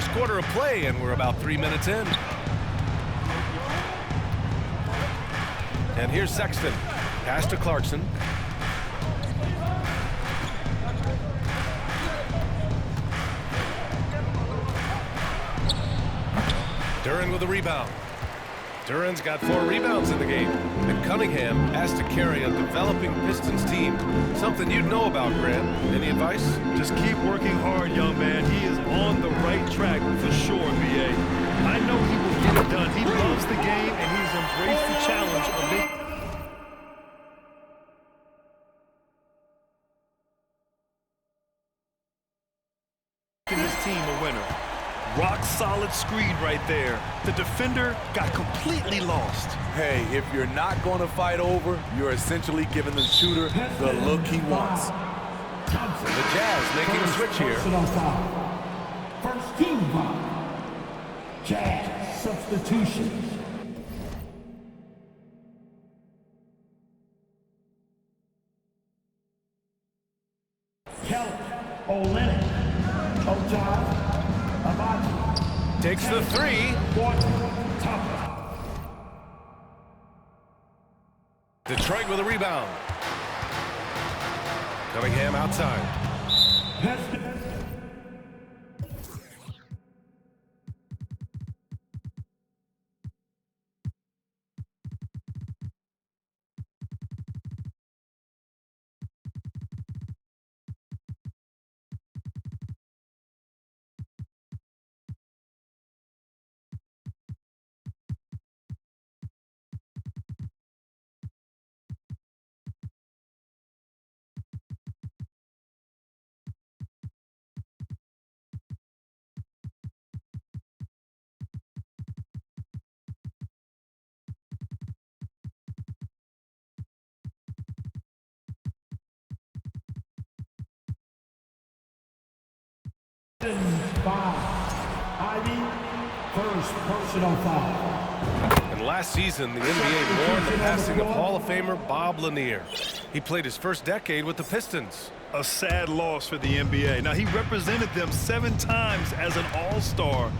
first quarter of play, and we're about 3 minutes in. And here's Sexton. Pass to Clarkson. Duran with a rebound. Duran's got 4 rebounds in the game. And Cunningham asked to carry a developing Pistons team. Something you'd know about, Grant. Any advice? Just keep working hard, young man. He is on the right track for sure, B.A. I know he will get it done. He loves the game, and he's embraced the challenge of making his team a winner. Rock solid screen right there. The defender got completely lost. Hey, if you're not going to fight over, you're essentially giving the shooter the look he wants. And the Jazz making a switch here. First team foul. Jazz substitution. Kelly, Olenek, Ojai, Takes the 3. Detroit with a rebound. Cunningham outside. First personal foul. And last season, the NBA mourned the passing of Hall of Famer Bob Lanier. He played his first decade with the Pistons. A sad loss for the NBA. Now, he represented them 7 times as an all-star,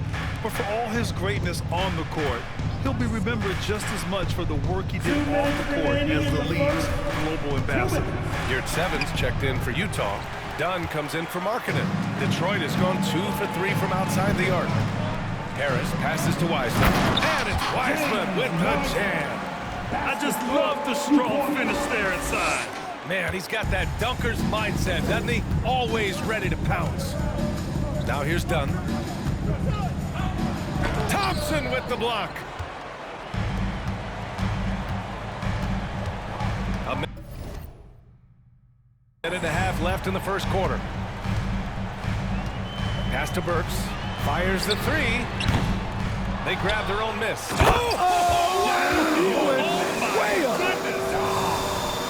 but for all his greatness on the court, he'll be remembered just as much for the work he did off the court as the league's global ambassador. Gert Sevens checked in for Utah. Dunn comes in for Markkanen. Detroit has gone 2 for 3 from outside the arc. Harris passes to Wiseman. And it's Wiseman with the jam. I just love the strong finish there inside. Man, he's got that dunker's mindset, doesn't he? Always ready to pounce. Now here's Dunn. Thompson with the block. A minute and a half left in the first quarter. Pass to Burks. Fires the 3. They grab their own miss. Oh my goodness.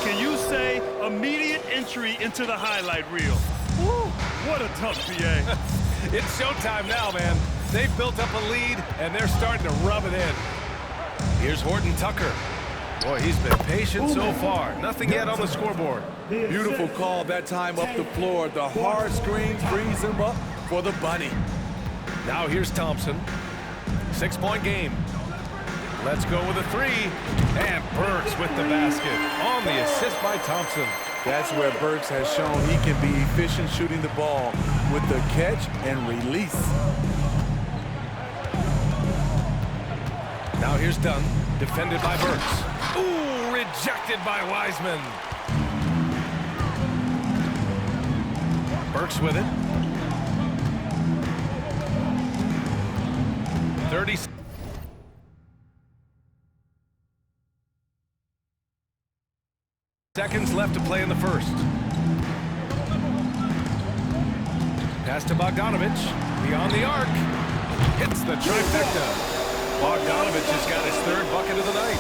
Can you say immediate entry into the highlight reel? Woo, what a tough BA. It's showtime now, man. They've built up a lead, and they're starting to rub it in. Here's Horton Tucker. Boy, he's been patient so far. Nothing yet on the scoreboard. Beautiful call that time up the floor. The hard screen frees him up for the bunny. Now here's Thompson. 6-point game. Let's go with a 3. And Burks with the basket on the assist by Thompson. That's where Burks has shown he can be efficient shooting the ball with the catch and release. Now here's Dunn, defended by Burks. Ooh, rejected by Wiseman. Burks with it. 30 seconds left to play in the first. Pass to Bogdanovich. Beyond the arc. Hits the trifecta. Bogdanovich has got his 3rd bucket of the night.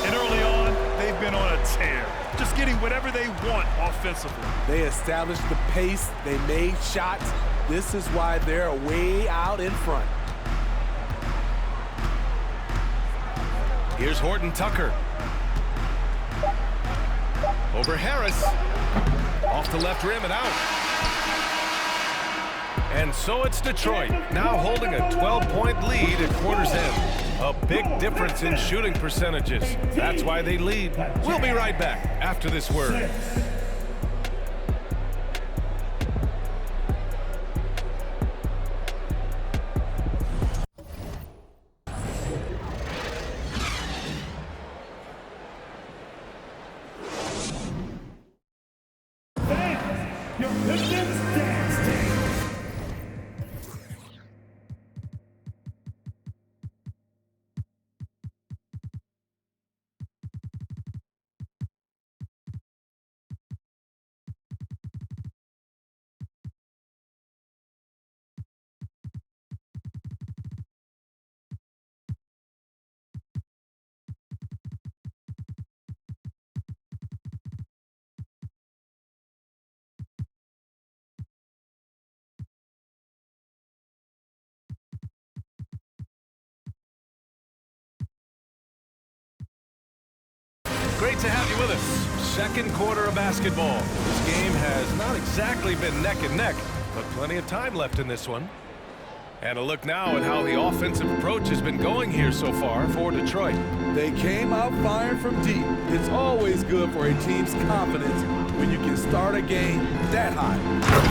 And early on, they've been on a tear. Just getting whatever they want offensively. They established the pace. They made shots. This is why they're way out in front. Here's Horton Tucker. Over Harris. Off the left rim and out. And so it's Detroit, now holding a 12-point lead at quarter's end. A big difference in shooting percentages. That's why they lead. We'll be right back after this word. Your Pistons dance team. Great to have you with us. Second quarter of basketball. This game has not exactly been neck and neck, but plenty of time left in this one. And a look now at how the offensive approach has been going here so far for Detroit. They came out firing from deep. It's always good for a team's confidence when you can start a game that high.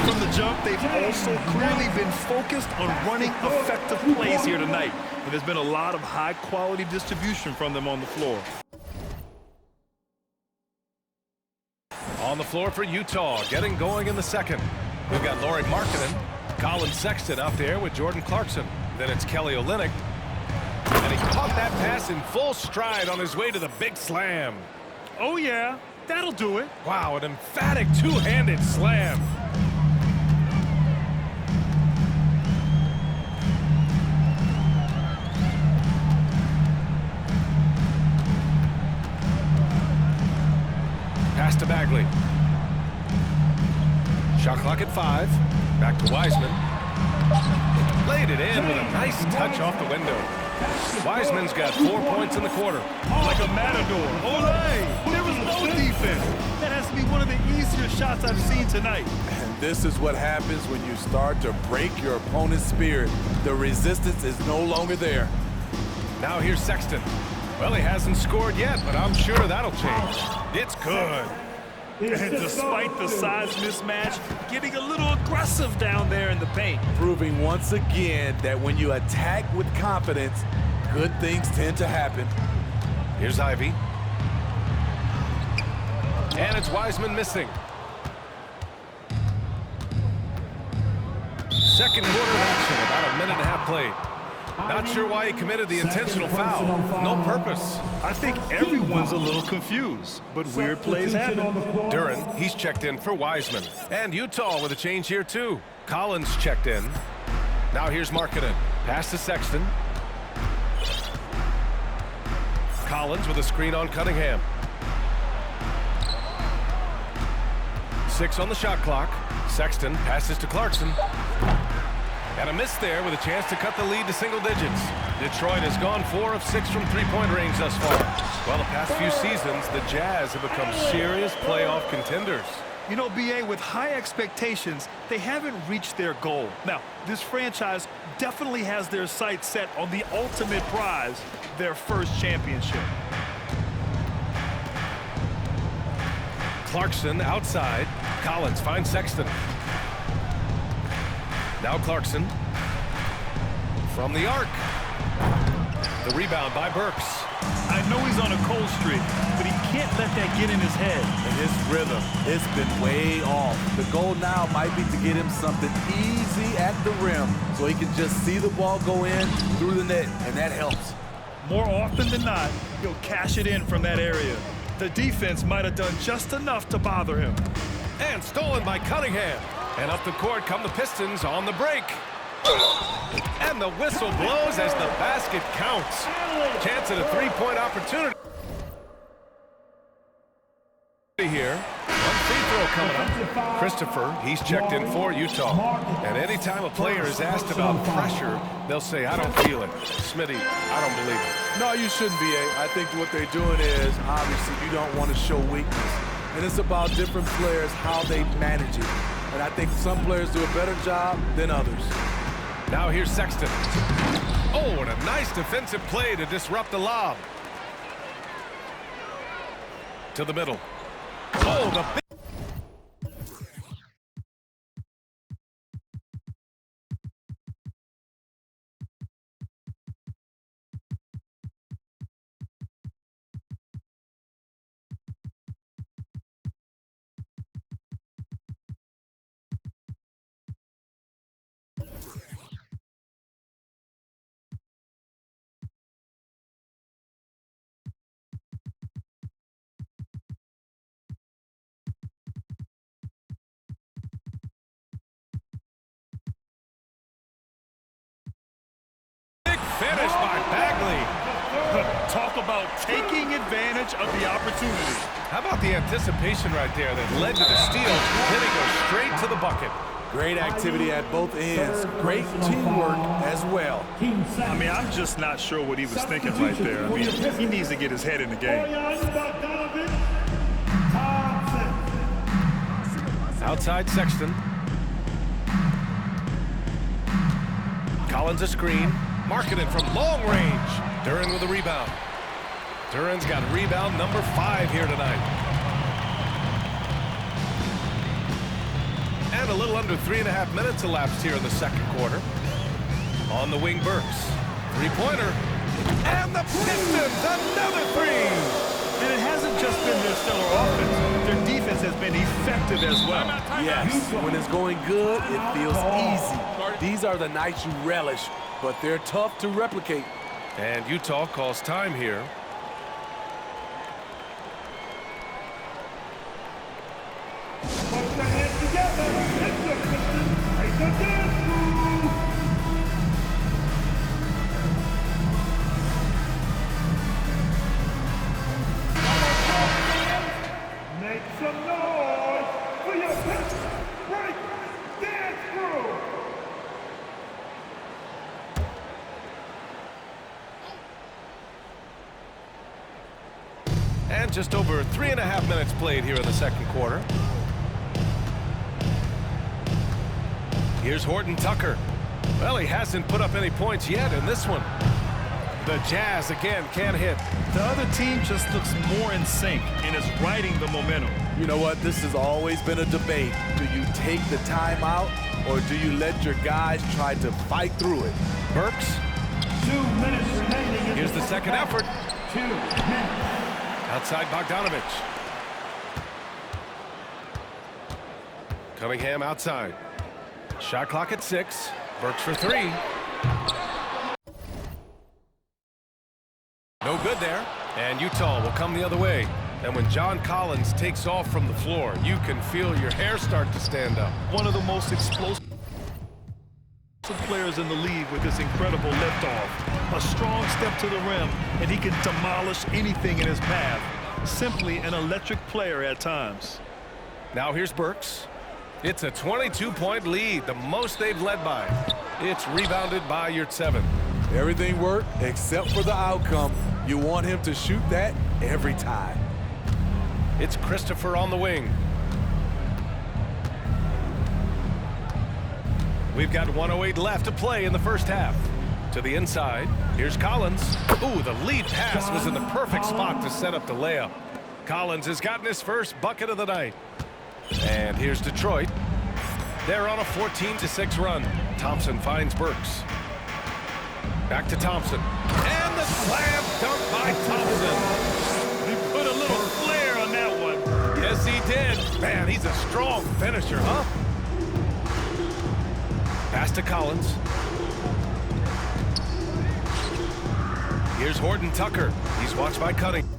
From the jump, they've also clearly been focused on running effective plays here tonight. And there's been a lot of high-quality distribution from them on the floor. On the floor for Utah, getting going in the second. We've got Lauri Markkanen, Colin Sexton out there with Jordan Clarkson. Then it's Kelly Olynyk. And he caught that pass in full stride on his way to the big slam. Oh, yeah, that'll do it. Wow, an emphatic two-handed slam. Pass to Bagley. Shot clock at 5. Back to Wiseman. Laid it in with a nice touch off the window. Wiseman's got 4 points in the quarter. Like a matador. Ole! There was no defense. That has to be one of the easier shots I've seen tonight. And this is what happens when you start to break your opponent's spirit. The resistance is no longer there. Now here's Sexton. Well, he hasn't scored yet, but I'm sure that'll change. It's good. And despite the size mismatch, getting a little aggressive down there in the paint. Proving once again that when you attack with confidence, good things tend to happen. Here's Ivy. And it's Wiseman missing. Second quarter of action, about a minute and a half played. Not sure why he committed the intentional foul. No purpose. I think everyone's a little confused, but weird plays happen. Duren, he's checked in for Wiseman. And Utah with a change here too. Collins checked in. Now here's Markkanen. Pass to Sexton. Collins with a screen on Cunningham. 6 on the shot clock. Sexton passes to Clarkson. And a miss there with a chance to cut the lead to single digits. Detroit has gone 4 of 6 from three-point range thus far. Well, the past few seasons, the Jazz have become serious playoff contenders. You know, B.A., with high expectations, they haven't reached their goal. Now, this franchise definitely has their sights set on the ultimate prize, their first championship. Clarkson outside. Collins finds Sexton. Now Clarkson from the arc. The rebound by Burks. I know he's on a cold streak, but he can't let that get in his head. And his rhythm, it's been way off. The goal now might be to get him something easy at the rim so he can just see the ball go in through the net, and that helps. More often than not, he'll cash it in from that area. The defense might have done just enough to bother him. And stolen by Cunningham. And up the court come the Pistons on the break. And the whistle blows as the basket counts. Chance at a three-point opportunity here. One free throw coming up. Christopher, he's checked in for Utah. And anytime a player is asked about pressure, they'll say, I don't feel it. Smitty, I don't believe it. No, you shouldn't be. I think what they're doing is, obviously, you don't want to show weakness. And it's about different players, how they manage it. and I think some players do a better job than others. Now here's Sexton. Oh, and a nice defensive play to disrupt the lob. To the middle. Oh, the big... finish by Bagley. Talk about taking advantage of the opportunity. How about the anticipation right there that led to the steal? Then he goes straight to the bucket. Great activity at both ends. Great teamwork as well. I mean, I'm just not sure what he was thinking right there. I mean, he needs to get his head in the game. Outside Sexton. Collins a screen. Marking it from long range. Duren with a rebound. Duren's got rebound number 5 here tonight. And a little under 3.5 minutes elapsed here in the second quarter. On the wing, Burks. Three-pointer. And the Pistons, another 3. And it hasn't just been their stellar offense. Their defense has been effective as well. Yes, when it's going good, it feels easy. These are the nights you relish, but they're tough to replicate. And Utah calls time here. Put your hands together. Let's go, Piston. Make the dance move. Make some noise for your Piston break dance crew. And just over 3.5 minutes played here in the second quarter. Here's Horton Tucker. Well, he hasn't put up any points yet in this one. The Jazz again can't hit. The other team just looks more in sync and is riding the momentum. You know what? This has always been a debate. Do you take the timeout or do you let your guys try to fight through it? Burks. 2 minutes remaining. Here's the second effort. 2 minutes. Outside Bogdanovich. Cunningham outside. Shot clock at 6. Burks for 3. No good there. And Utah will come the other way. And when John Collins takes off from the floor, you can feel your hair start to stand up. One of the most explosive players in the league with this incredible liftoff. A strong step to the rim, and he can demolish anything in his path. Simply an electric player at times. Now here's Burks. It's a 22-point lead, the most they've led by. It's rebounded by Yurtseven. Everything worked except for the outcome. You want him to shoot that every time. It's Christopher on the wing. We've got 1:08 left to play in the first half. To the inside, here's Collins. Ooh, the lead pass was in the perfect spot to set up the layup. Collins has gotten his first bucket of the night. And here's Detroit. They're on a 14-6 run. Thompson finds Burks. Back to Thompson. And the slam dunk by Thompson. He put a little flair on that one. Yes, he did. Man, he's a strong finisher, huh? Pass to Collins. Here's Horton Tucker. He's watched by Cunningham.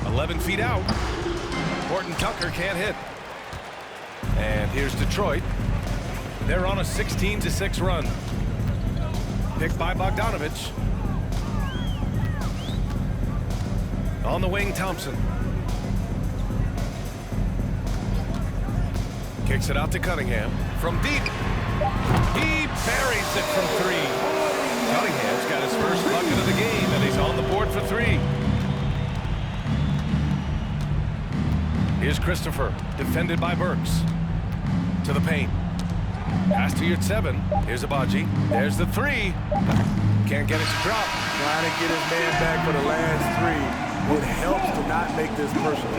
11 feet out. Horton Tucker can't hit. And here's Detroit. They're on a 16-6 run. Picked by Bogdanovich. On the wing, Thompson. Kicks it out to Cunningham. From deep. He buries it from 3. Cunningham's got his first bucket of the game, and he's on the board for 3. Here's Christopher, defended by Burks. To the paint. Pass to your 7. Here's Abaji. There's the 3. Can't get it to drop. Trying to get his man back for the last 3. It helps to not make this personal.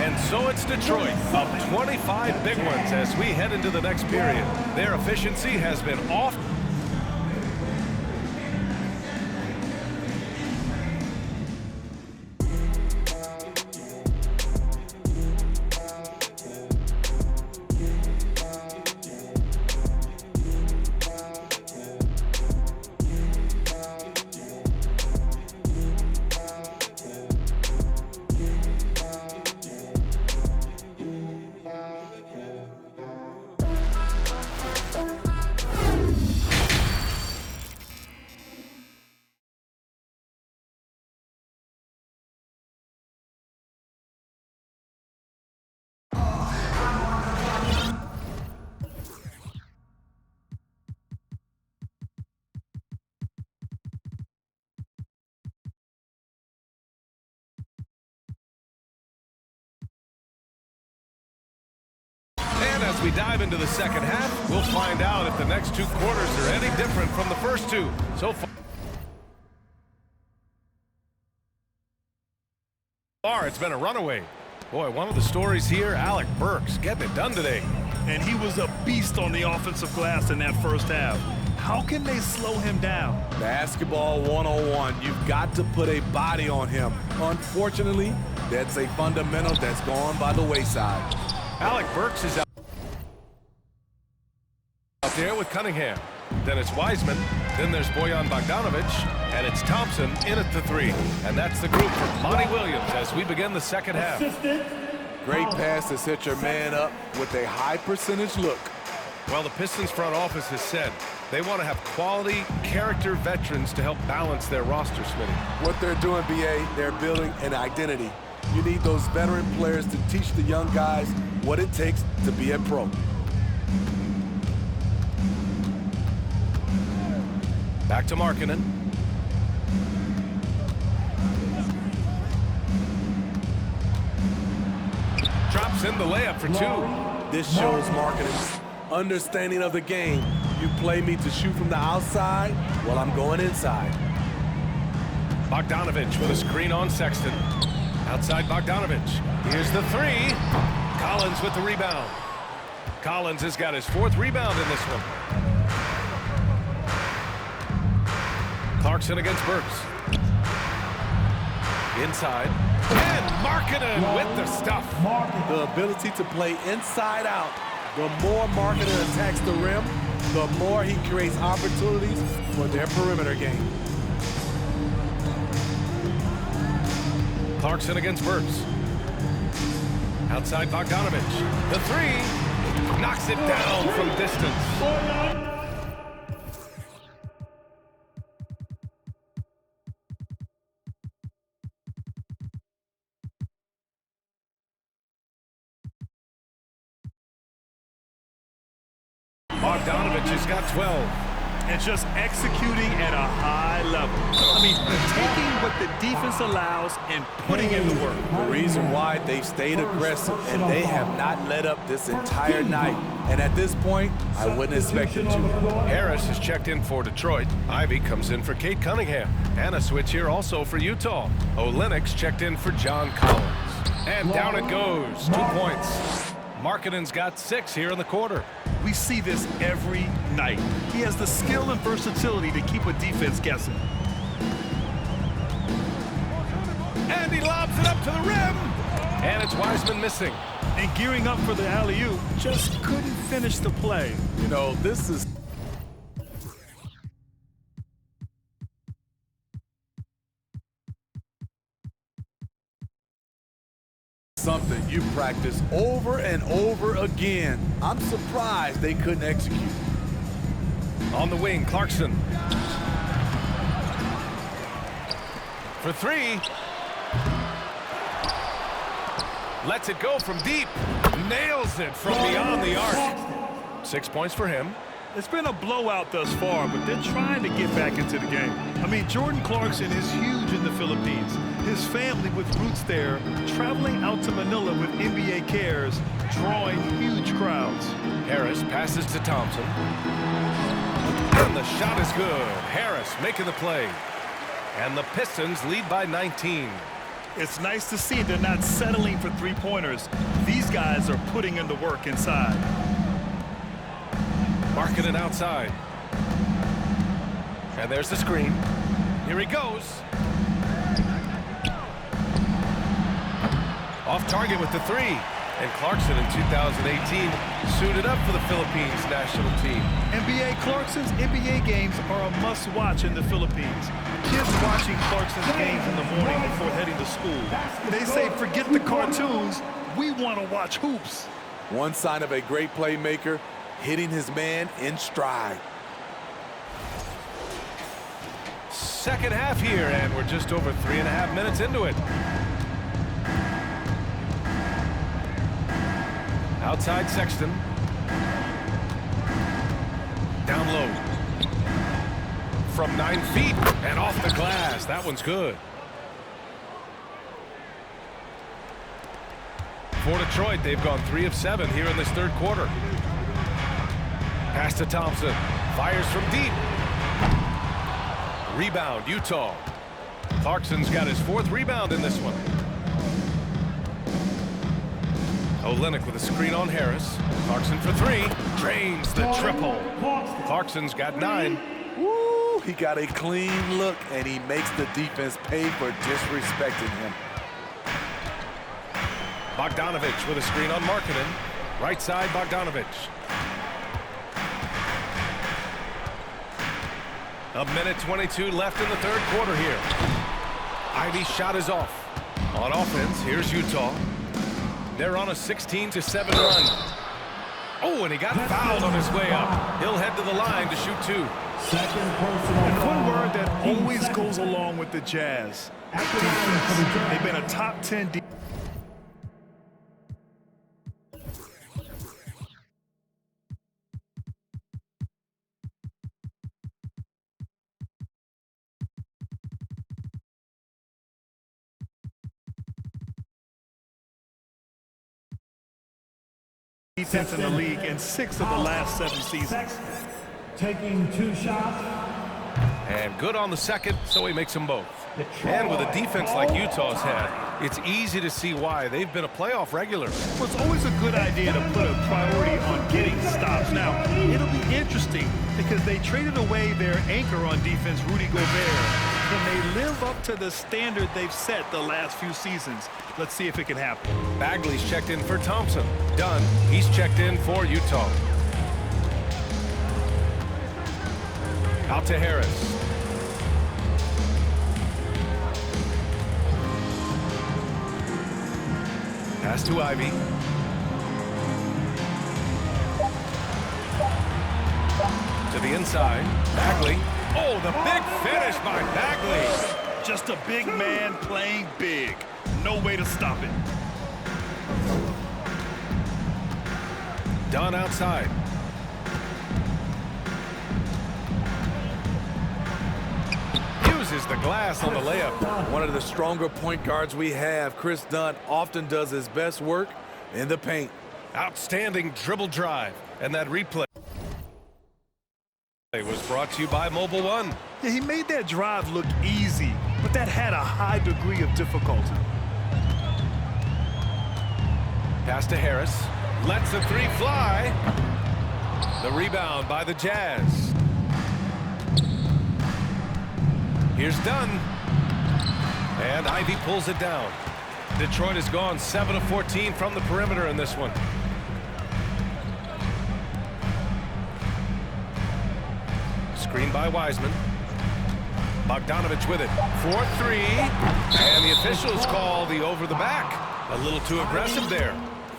And so it's Detroit, up 25 big ones as we head into the next period. Their efficiency has been off. And as we dive into the second half, we'll find out if the next 2 quarters are any different from the first 2. So far, it's been a runaway. Boy, one of the stories here, Alec Burks getting it done today. And he was a beast on the offensive glass in that first half. How can they slow him down? Basketball 101. You've got to put a body on him. Unfortunately, that's a fundamental that's gone by the wayside. Alec Burks is out there with Cunningham. Then it's Wiseman. Then there's Bojan Bogdanovic. And it's Thompson in at the 3. And that's the group for Monty Williams as we begin the second half. Great pass to set your man up with a high percentage look. Well, the Pistons front office has said they want to have quality character veterans to help balance their roster, Smitty. What they're doing, BA, they're building an identity. You need those veteran players to teach the young guys what it takes to be a pro. Back to Markkanen. Drops in the layup for 2. This shows Markkanen's understanding of the game. You play me to shoot from the outside, well, I'm going inside. Bogdanovic with a screen on Sexton. Outside Bogdanovic. Here's the 3. Collins with the rebound. Collins has got his 4th rebound in this one. Clarkson against Burks. Inside. And Markkanen with the stuff. The ability to play inside out. The more Markkanen attacks the rim, the more he creates opportunities for their perimeter game. Clarkson against Burks. Outside Bogdanovic. The 3. Knocks it down from distance. Bogdanovic has got 12. And just executing at a high level. I mean, taking what the defense allows and putting in the work. The reason why they've stayed aggressive and they have not let up this entire night. And at this point, I wouldn't expect them to. Harris has checked in for Detroit. Ivy comes in for Kate Cunningham. And a switch here also for Utah. Olenek's checked in for John Collins. And down it goes. 2 points. Markkanen's got 6 here in the quarter. We see this every night. He has the skill and versatility to keep a defense guessing. And he lobs it up to the rim. And it's Wiseman missing. And gearing up for the alley-oop, just couldn't finish the play. You know, this is something you practice over and over again. I'm surprised they couldn't execute. On the wing, Clarkson. For 3. Lets it go from deep. Nails it from beyond the arc. 6 points for him. It's been a blowout thus far, but they're trying to get back into the game. I mean, Jordan Clarkson is huge in the Philippines. His family with roots there, traveling out to Manila with NBA cares, drawing huge crowds. Harris passes to Thompson. And the shot is good. Harris making the play. And the Pistons lead by 19. It's nice to see they're not settling for three-pointers. These guys are putting in the work inside. Marking it outside. And there's the screen. Here he goes. Off target with the three. And Clarkson in 2018 suited up for the Philippines national team. NBA Clarkson's NBA games are a must-watch in the Philippines. Kids watching Clarkson's games in the morning before heading to school. They say, forget the cartoons, we want to watch hoops. One sign of a great playmaker, hitting his man in stride. Second half here, and we're just over 3.5 minutes into it. Outside Sexton. Down low. From 9 feet and off the glass. That one's good. For Detroit, they've gone 3 of 7 here in this third quarter. Pass to Thompson. Fires from deep. Rebound, Utah. Clarkson's got his 4th rebound in this one. Olynyk with a screen on Harris. Clarkson for 3. Drains the triple. Clarkson's got 9. Woo, he got a clean look, and he makes the defense pay for disrespecting him. Bogdanovich with a screen on Markkanen. Right side, Bogdanovich. A minute 22 left in the third quarter here. Ivy's shot is off. On offense, here's Utah. They're on a 16-7 run. Oh, and he got fouled on his way up. He'll head to the line to shoot 2. And one word that always goes along with the Jazz, defense. They've been a top 10 defense. Defense in the league in 6 of the last 7 seasons. Taking 2 shots. And good on the second, so he makes them both. And with a defense like Utah's had, it's easy to see why. They've been a playoff regular. Well, it's always a good idea to put a priority on getting stops. Now, it'll be interesting because they traded away their anchor on defense, Rudy Gobert. Can they live up to the standard they've set the last few seasons? Let's see if it can happen. Bagley's checked in for Thompson. Dunn, he's checked in for Utah. Out to Harris. Pass to Ivy. To the inside. Bagley. Oh, the big finish by Bagley. Just a big man playing big. No way to stop it. Dunn outside. Uses the glass on the layup. One of the stronger point guards we have, Chris Dunn, often does his best work in the paint. Outstanding dribble drive. And that replay was brought to you by Mobile One. Yeah, he made that drive look easy, but that had a high degree of difficulty. Pass to Harris. Lets the 3 fly. The rebound by the Jazz. Here's Dunn. And Ivy pulls it down. Detroit has gone 7 of 14 from the perimeter in this one. Screen by Wiseman. Bogdanovich with it. 4-3. And the officials call the over the back. A little too aggressive there.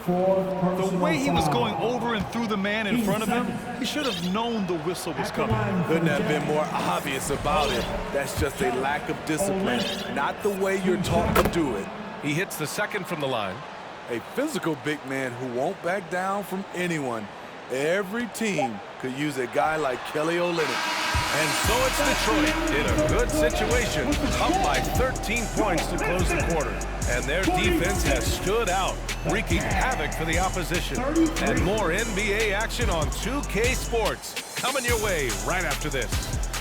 The way he was going over and through the man in front of him, he should have known the whistle was coming. Couldn't have been more obvious about it. That's just a lack of discipline, not the way you're taught to do it. He hits the second from the line. A physical big man who won't back down from anyone. Every team could use a guy like Kelly Olynyk. And so it's Detroit in a good situation, up by 13 points to close the quarter. And their defense has stood out, wreaking havoc for the opposition. And more NBA action on 2K Sports coming your way right after this.